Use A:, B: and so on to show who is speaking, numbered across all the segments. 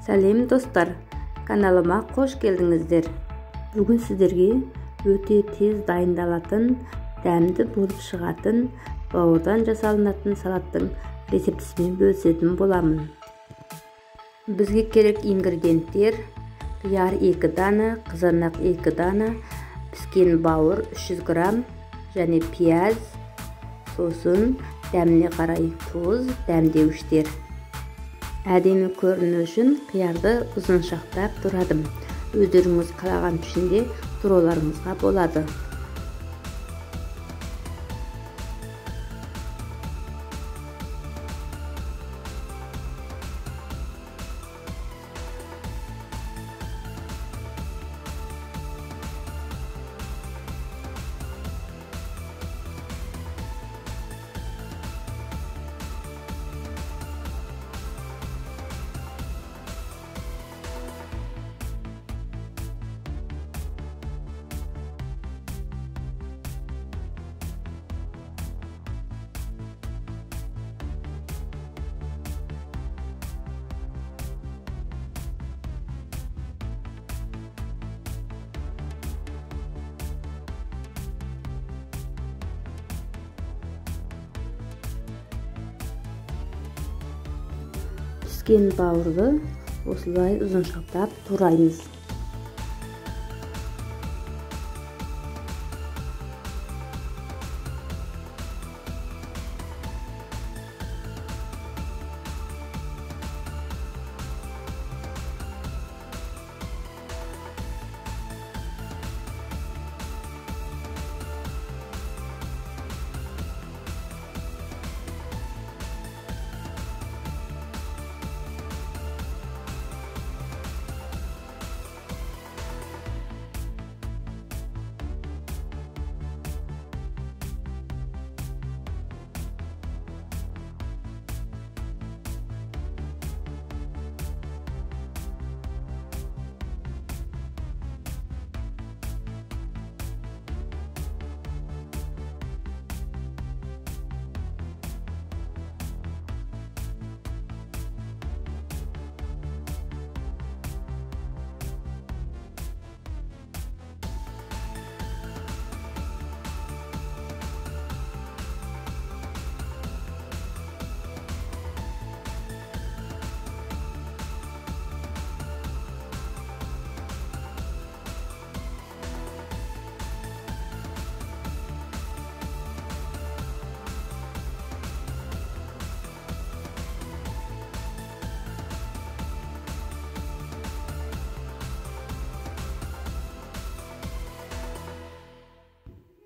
A: Сәлем достар, каналыма қош келдіңіздер. Бүгін сіздерге өте тез дайындалатын, дәмді болып шығатын, бауырдан жасалынатын салаттың рецептісімен бөлісетін боламын. Бізге керек ингредиенттер: қияр 2 дана, қызанақ 2 дана, піскен бауыр 300 грамм және пияз, сосын дәміне қарай тұз, дәмдеуіштер. Әдемі көріну үшін қиярды ұзыншақтап тұрадым. Өздеріңіз қалаған пішінде тұруларыңызға болады. Піскен бауырды осылай ұзыншақтап тураймыз.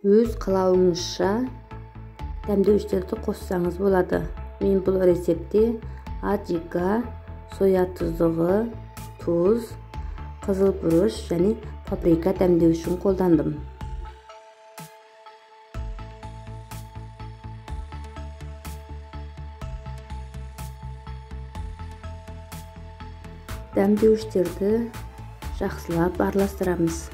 A: Өз қалауыңызша дәмдеуіштерді қоссаңыз болады. Мен бұл рецепте аджика, соя тұздығы, тұз, қызыл бұрыш және паприка дәмдеуішін қолдандым. Дәмдеуіштерді жақсылап араластырамыз.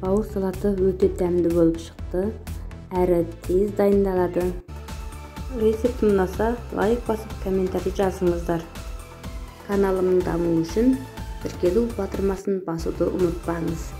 A: Бауыр салаты өте дәмді болып шықты, әрі тез дайындалады. Рецептім ұнаса, лайк басып, комментарий жазыңыздар. Каналымның дамуы үшін тіркелу батырмасын басуды ұмытпаңыз.